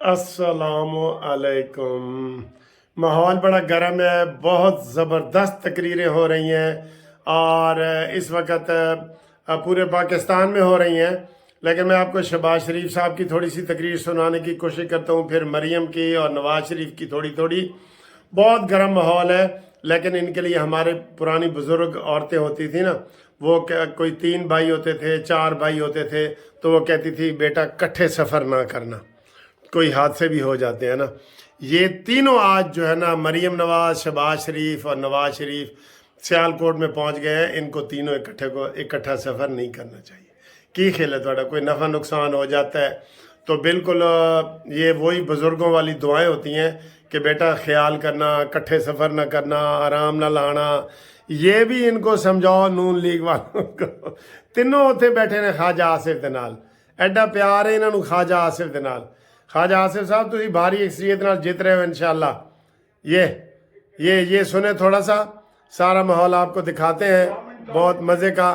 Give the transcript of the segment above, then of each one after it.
अस्सलाम अलैकुम। माहौल बड़ा गर्म है, बहुत ज़बरदस्त तकरीरें हो रही हैं और इस वक्त पूरे पाकिस्तान में हो रही हैं। लेकिन मैं आपको शहबाज शरीफ साहब की थोड़ी सी तकरीर सुनाने की कोशिश करता हूँ, फिर मरीम की और नवाज शरीफ की थोड़ी थोड़ी। बहुत गर्म माहौल है, लेकिन इनके लिए हमारे पुरानी बुज़ुर्ग औरतें होती थी ना, वो कोई 3 भाई होते थे, 4 भाई होते थे, तो वो कहती थी बेटा कट्ठे सफ़र ना करना, कोई हादसे भी हो जाते हैं ना। ये तीनों आज जो है ना, मरीम नवाज, शहबाज शरीफ और नवाज शरीफ सियालकोट में पहुंच गए हैं। इनको तीनों इकट्ठा सफ़र नहीं करना चाहिए। की खेल है थोड़ा, कोई नफ़ा नुकसान हो जाता है तो बिल्कुल ये वही बुज़ुर्गों वाली दुआएं होती हैं कि बेटा ख्याल करना, इकट्ठे सफ़र ना करना, आराम ना लाना। ये भी इनको समझाओ नून लीग वालों को। तीनों उत्थे बैठे ने ख्वाजा आसिफ दे नाल, एडा प्यार है इन्हों ख्वाजा आसिफ दे नाल। ख्वाजा आसिफ साहब तुसी भारी अक्सरियत नाल जित रहे हो इंशाल्लाह। ये सुने थोड़ा सा, सारा माहौल आपको दिखाते हैं, बहुत मज़े का।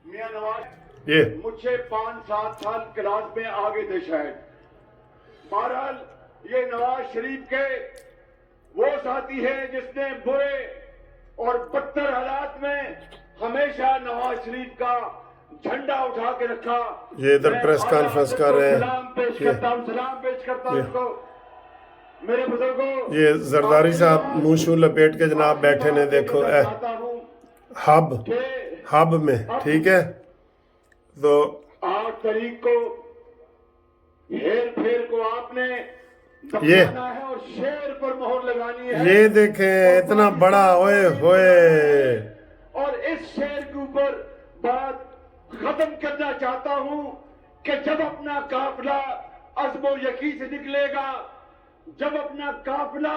मियां नवाज ये मुझसे 5-7 साल क्लास में आगे थे शायद। बहरहाल ये नवाज शरीफ के वो साथी है जिसने बुरे और बदतर हालात में हमेशा नवाज शरीफ का झंडा उठा के रखा। ये इधर मैं प्रेस ख्वाजा कॉन्फ्रेंस आसिफ कर को रहे हैं। सलाम पेश ये करता हूं, सलाम पेश करता हूं ये उनको। मेरे बुजुर्गों, ये जरदारी साहब मुंह शू लपेट के जनाब बैठे ने, देखो ए चाहता हूं हब कि हब में, ठीक है। तो 8 तारीख को हेर फेर को आपने ये दफनाना है और शेर पर मोहर लगानी है। ये देखें इतना बड़ा, ओए होए। और इस शेर के ऊपर बात खत्म करना चाहता हूं कि जब अपना काफिला अज़्मो यकीन से निकलेगा, जब अपना काफिला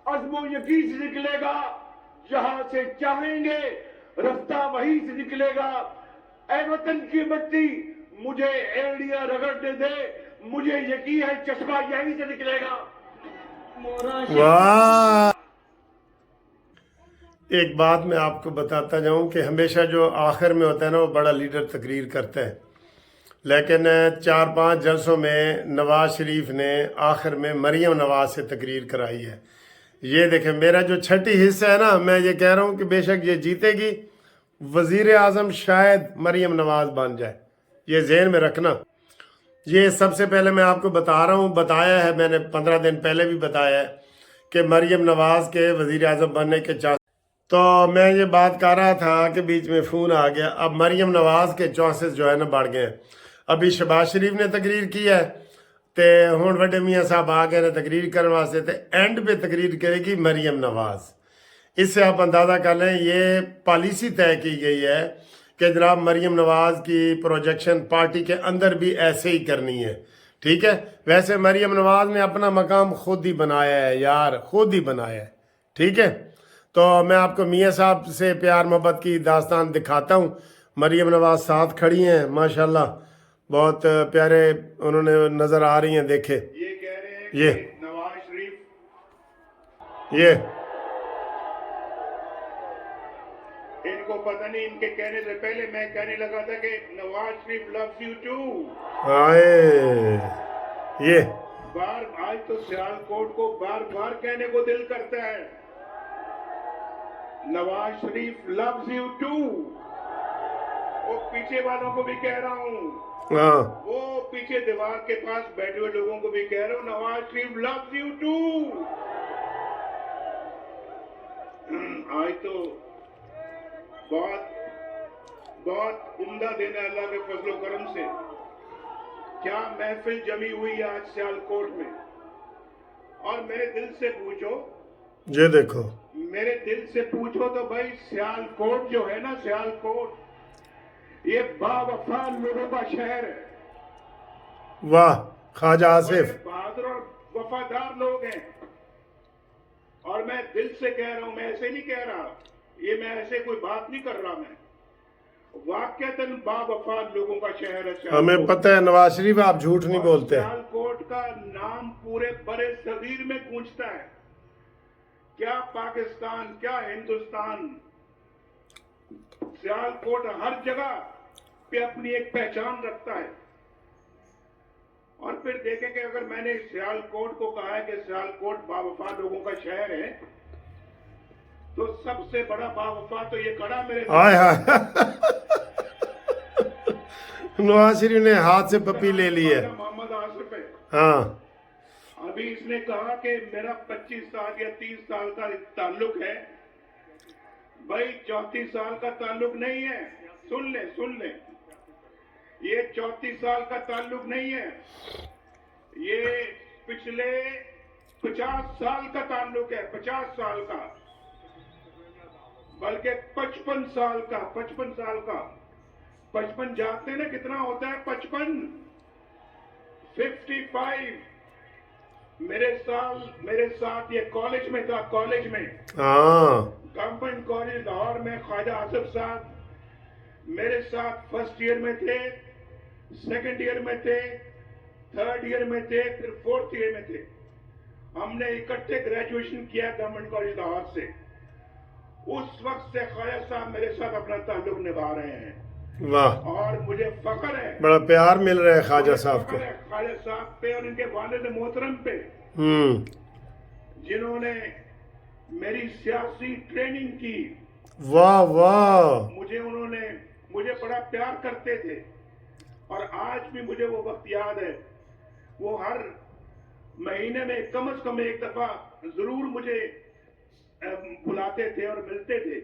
अज़्मो यकीन से निकलेगा, जहां से चाहेंगे रास्ता वहीं से निकलेगा। ऐ वतन की मिट्टी मुझे एड़ियां रगड़ने दे, मुझे यकीन है चश्मा यहीं से निकलेगा। वाह। एक बात मैं आपको बताता जाऊं कि हमेशा जो आखिर में होता है ना, वो बड़ा लीडर तकरीर करता है, लेकिन 4-5 जलसों में नवाज शरीफ ने आखिर में मरीम नवाज से तकरीर कराई है। ये देखें, मेरा जो छठी हिस्सा है ना, मैं ये कह रहा हूँ कि बेशक ये जीतेगी, वज़ीर आज़म शायद मरीम नवाज बन जाए, ये ज़हन में रखना। ये सबसे पहले मैं आपको बता रहा हूँ, बताया है मैंने 15 दिन पहले भी बताया है कि मरीम नवाज के वज़ीर आज़म बनने के चांस। तो मैं ये बात कर रहा था कि बीच में फ़ोन आ गया। अब मरीम नवाज के चांसेस जो है ना बढ़ गए हैं। अभी शहबाज शरीफ ने तकरीर की है तो हुण वड्डे मियाँ साहब आ गए ने तकरीर करने वास्ते, तो एंड पे तकरीर करेगी मरीम नवाज। इससे आप अंदाज़ा कर लें, ये पॉलिसी तय की गई है कि जनाब मरीम नवाज की प्रोजेक्शन पार्टी के अंदर भी ऐसे ही करनी है, ठीक है। वैसे मरीम नवाज ने अपना मकाम खुद ही बनाया है यार, खुद ही बनाया है, ठीक है। तो मैं आपको मियाँ साहब से प्यार मोहब्बत की दास्तान दिखाता हूँ। मरीम नवाज साथ खड़ी हैं, माशाल्लाह बहुत प्यारे उन्होंने नज़र आ रही हैं। देखे ये कह रहे हैं ये कि नवाज शरीफ, ये इनको पता नहीं, इनके कहने से पहले मैं कहने लगा था कि Nawaz Sharif loves you to. आए ये बार आज तो सियालकोट को बार बार कहने को दिल करता है, Nawaz Sharif loves you to. वो पीछे वालों को भी कह रहा हूँ, हाँ वो पीछे दीवार के पास बैठे हुए लोगों को भी कह रहा हूँ, Nawaz Sharif loves you to. आज तो बहुत बहुत उम्दा दिन है अल्लाह के फजलो करम से। क्या महफिल जमी हुई है आज सियालकोट में। और मेरे दिल से पूछो, ये देखो, मेरे दिल से पूछो तो भाई सियालकोट जो है ना, सियालकोट ये बावफा लोगों का शहर है। वाह ख्वाजा आसिफ। बड़े बहादुर और वफादार लोग हैं। और मैं दिल से कह रहा हूं, मैं ऐसे नहीं कह रहा, ये मैं ऐसे कोई बात नहीं कर रहा, मैं वाकयातन बावफा लोगों का शहर है सियालकोट। हमें पता है नवाज शरीफ आप झूठ नहीं बोलते। सियालकोट का नाम पूरे बड़े सगीर में गूंजता है। क्या पाकिस्तान, क्या हिंदुस्तान, सियालकोट हर जगह पे अपनी एक पहचान रखता है। اور پھر دیکھیں کہ اگر میں نے سیالکوٹ کو کہا ہے کہ سیالکوٹ باوفا لوگوں کا شہر ہے تو سب سے بڑا باوفا تو یہ کھڑا میرے آئے ہائے نواز شریف نے ہاتھ سے پپی لے لی ہے. محمد آصف ہے. ہاں ابھی اس نے کہا کہ میرا 25 سال یا 30 سال کا تعلق ہے. بھائی 34 سال کا تعلق نہیں ہے. سن لیں یہ 34 سال کا تعلق نہیں ہے, یہ پچھلے 50 سال کا تعلق ہے. 50 سال کا, بلکہ 55 سال کا. 55 سال کا. 55 جانتے ہیں نا کتنا ہوتا ہے؟ 55 55. میرے ساتھ یہ کالج میں تھا. کالج میں ہاں گورنمنٹ کالج لاہور میں خواجہ آصف صاحب میرے ساتھ فرسٹ ایئر میں تھے, سیکنڈ ایئر میں تھے, تھرڈ ایئر میں تھے, پھر فورتھ ایئر میں تھے. ہم نے اکٹھے گریجویشن کیا گورنمنٹ کالج لاہور سے. اس وقت سے خواجہ صاحب میرے ساتھ اپنا تعلق نبھا رہے ہیں. واہ, اور مجھے فخر ہے, بڑا پیار مل رہا ہے خواجہ صاحب کو. خواجہ صاحب پہ اور ان کے والد محترم پہ جنہوں نے میری سیاسی ٹریننگ کی. واہ واہ, مجھے بڑا پیار کرتے تھے, اور آج بھی مجھے وہ وقت یاد ہے. وہ ہر مہینے میں کم از کم ایک دفعہ ضرور مجھے بلاتے تھے اور ملتے تھے,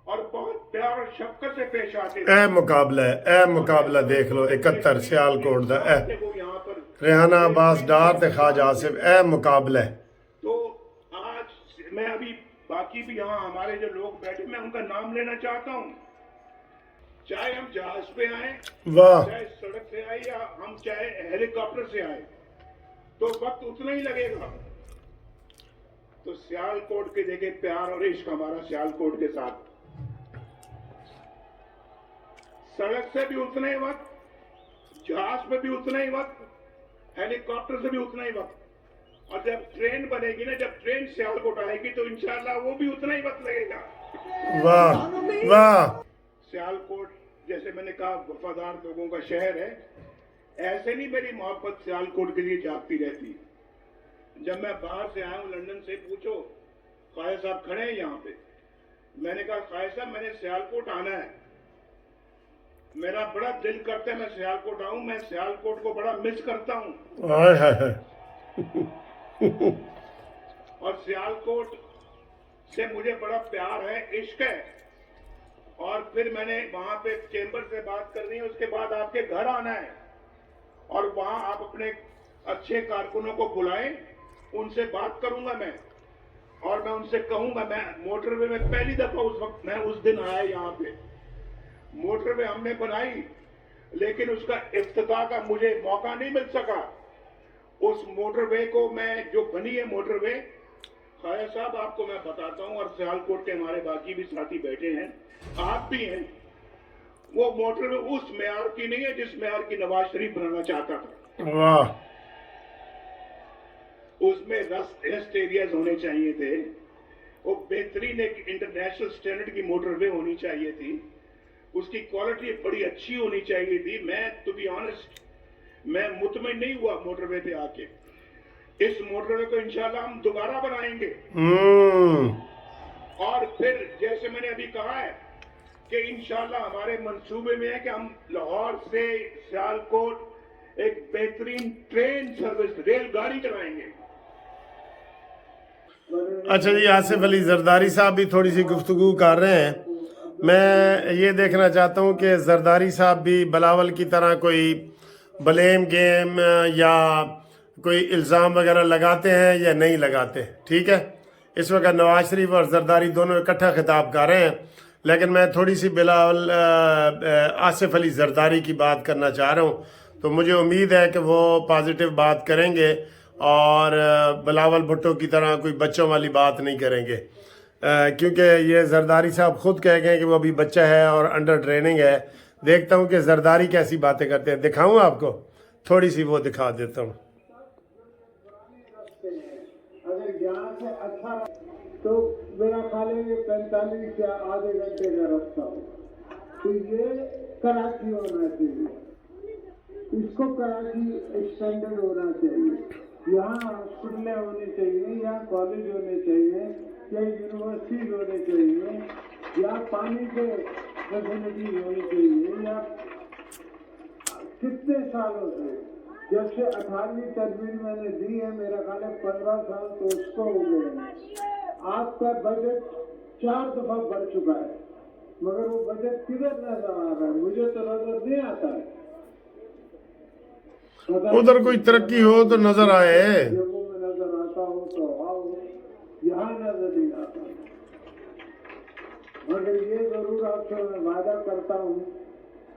اور بہت پیار اور شفقت سے پیش آتے تھے. اے مقابلہ دیکھ لو 71 سیالکوٹ دا. اے وہ یہاں پر ریحانہ عباس ڈار تے خواجہ آصف, اے مقابلہ. تو آج میں ابھی باقی بھی یہاں ہمارے جو لوگ بیٹھے میں ان کا نام لینا چاہتا ہوں. چاہے ہم جہاز پہ آئیں, واہ, چاہے سڑک سے آئے, یا ہم چاہے ہیلی کاپٹر سے آئے, تو وقت اتنا ہی لگے گا. تو سیالکوٹ کے دیکھے پیار اور عشق ہمارا سیالکوٹ کے ساتھ. سڑک سے بھی اتنا ہی وقت, جہاز پہ بھی اتنا ہی وقت, ہیلی کاپٹر سے بھی اتنا ہی وقت, اور جب ٹرین بنے گی نا, جب ٹرین سیالکوٹ آئے گی تو انشاءاللہ وہ بھی اتنا ہی وقت لگے گا. واہ واہ. سیالکوٹ جیسے میں نے کہا وفادار لوگوں کا شہر ہے, ایسے نہیں میری محبت سیالکوٹ کے لیے جاگتی رہتی. جب میں باہر سے آیا ہوں لندن سے, پوچھو خواجہ صاحب کھڑے ہیں یہاں پہ, میں نے کہا خواجہ صاحب میں نے سیالکوٹ آنا ہے, میرا بڑا دل کرتا ہے میں سیالکوٹ آؤں, میں سیالکوٹ کو بڑا مس کرتا ہوں. آئے ہائے, اور سیالکوٹ سے مجھے بڑا پیار ہے, عشق ہے. اور پھر میں نے وہاں پہ چیمبر سے بات کرنی ہے, اس کے بعد آپ کے گھر آنا ہے, اور وہاں آپ اپنے اچھے کارکنوں کو بلائیں, ان سے بات کروں گا میں, اور میں ان سے کہوں گا. میں موٹر وے میں پہلی دفعہ اس وقت میں اس دن آیا یہاں پہ, موٹر وے ہم نے بنائی, لیکن اس کا افتتاح کا مجھے موقع نہیں مل سکا. اس موٹر وے کو میں جو بنی ہے موٹر وے, خواجہ صاحب آپ کو میں بتاتا ہوں, اور سیالکوٹ کے ہمارے باقی بھی ساتھی بیٹھے ہیں, آپ بھی ہیں, وہ موٹر وے اس معیار کی نہیں ہے جس معیار کی نواز شریف بنانا چاہتا تھا. واہ, اس میں ریسٹ ایریاز ہونے چاہیے تھے, وہ بہترین ایک انٹرنیشنل سٹینڈرڈ کی موٹر وے ہونی چاہیے تھی, اس کی کوالٹی بڑی اچھی ہونی چاہیے تھی. میں ٹو بی آنےسٹ میں مطمئن نہیں ہوا موٹر وے پہ آ کے. اس موٹر وے کو انشاءاللہ ہم دوبارہ بنائیں گے, اور پھر جیسے میں نے ابھی کہا ہے کہ انشاءاللہ ہمارے منصوبے میں ہے کہ ہم لاہور سے سیالکوٹ ایک بہترین ٹرین سروس, ریل گاڑی چلائیں گے. اچھا جی, آصف علی زرداری صاحب بھی تھوڑی سی گفتگو کر رہے ہیں. میں یہ دیکھنا چاہتا ہوں کہ زرداری صاحب بھی بلاول کی طرح کوئی بلیم گیم یا کوئی الزام وغیرہ لگاتے ہیں یا نہیں لگاتے. ٹھیک ہے, اس وقت نواز شریف اور زرداری دونوں اکٹھا خطاب کر رہے ہیں, لیکن میں تھوڑی سی بلاول آصف علی زرداری کی بات کرنا چاہ رہا ہوں. تو مجھے امید ہے کہ وہ پازیٹیو بات کریں گے اور بلاول بھٹو کی طرح کوئی بچوں والی بات نہیں کریں گے, کیونکہ یہ زرداری صاحب خود کہہ گئے کہ وہ ابھی بچہ ہے اور انڈر ٹریننگ ہے. دیکھتا ہوں کہ زرداری کیسی باتیں کرتے ہیں. دکھاؤں آپ کو تھوڑی سی, وہ دکھا دیتا ہوں. اگر یہاں سے اچھا تو میرا خیال ہے یہ 45 یا آدھے گھنٹے کا رستہ ہو, تو یہ کراچی ہونا چاہیے. इसको कराची एक्सटेंडेड होना चाहिए। यहाँ हॉस्पिटलें होनी चाहिए, यहाँ कॉलेज होने चाहिए, या यूनिवर्सिटीज होने चाहिए, या पानी के फैसिलिटीज होनी चाहिए। या कितने सालों से, जब से 18वीं तरमीम मैंने दी है, मेरा ख्याल है 15 साल तो उसको हो गए हैं। आपका बजट 4 दफा बढ़ चुका है, मगर वो बजट किधर नजर आ रहा है? मुझे तो नजर नहीं आता है। उधर कोई तरक्की हो तो नजर आए। जम्मू में नजर आता हो तो आओ, यहाँ नजर नहीं आता। मगर ये जरूर आपसे मैं वादा करता हूँ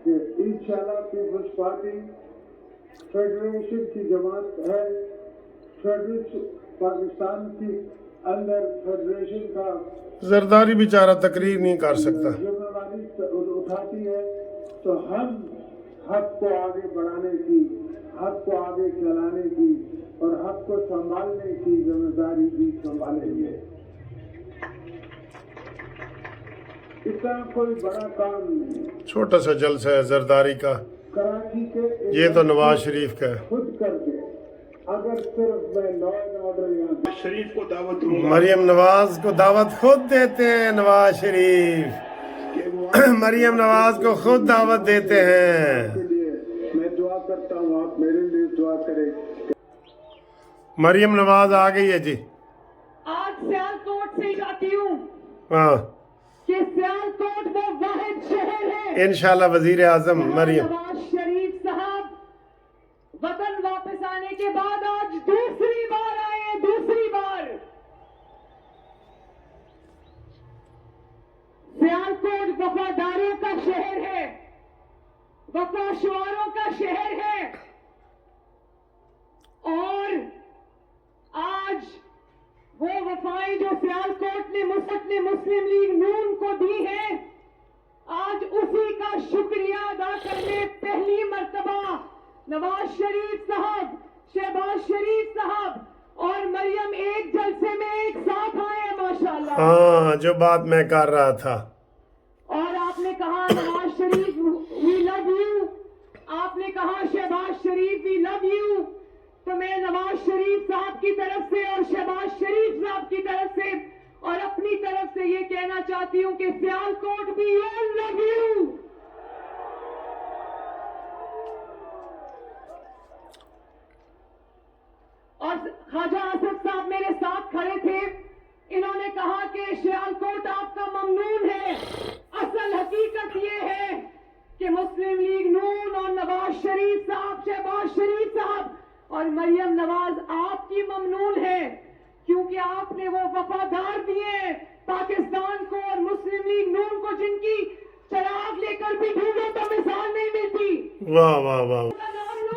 कि इंशाल्लाह पीपल्स पार्टी फेडरेशन की जमात है। फेडरेशन पाकिस्तान की अंदर फेडरेशन का जरदारी बेचारा तकरीर नहीं कर सकता। जिम्मेवारी उठाती है, तो हम हक को आगे बढ़ाने की, हक को आगे चलाने की और हक को संभालने की जिम्मेदारी भी संभालेंगे। इतना कोई बड़ा काम नहीं है। छोटा सा जलसा है जरदारी का, कराची के ये तो नवाज शरीफ का है। खुद करके, अगर सिर्फ मैं लॉ एंड ऑर्डर यहाँ शरीफ को दावत दूंगा मरियम नवाज को दावत खुद देते हैं नवाज शरीफ। कि वो मरियम नवाज को खुद दावत देते हैं। के लिए मैं दुआ करता हूँ, आप मेरे लिए दुआ करें। मरियम नवाज आ गई है जी। आज सियालकोट से जाती हूँ हाँ, कि सियालकोट वो वाहिद शहर है इंशाल्लाह वजीर आजम जहाँ मरियम। नवाज शरीफ साहब वतन वापस आने के बाद आज दूसरी बार आए हैं, दूसरी बार। सियालकोट वफादारों का शहर है, वफाशवारों का शहर है, और आज वो वफाएं जो सियालकोट ने मुस्लिम लीग नून को दी है, आज उसी का शुक्रिया अदा करने पहली मर्तबा नवाज शरीफ साहब, शहबाज शरीफ साहब और मरियम एक जलसे में एक साथ आए हैं माशाल्लाह। हाँ, जो बात मैं कर रहा था। और आपने कहा Nawaz Sharif we love you, आपने कहा शहबाज शरीफ वी लव यू, तो मैं नवाज शरीफ साहब की तरफ से और शहबाज शरीफ साहब की तरफ से और अपनी तरफ से ये कहना चाहती हूँ कि सियालकोट भी ऑल लव यू। और ख्वाजा असद साहब मेरे साथ खड़े थे, इन्होंने कहा कि सियालकोट आपका ममनून है। असल हकीकत ये है कि मुस्लिम लीग नून और नवाज शरीफ साहब, शहबाज शरीफ साहब और मरियम नवाज आपकी ममनून है, क्योंकि आपने वो वफादार दिए पाकिस्तान को और मुस्लिम लीग नून को, जिनकी चराग लेकर भी ढूंढो तो मिसाल नहीं मिलती। वाह वाह वाह।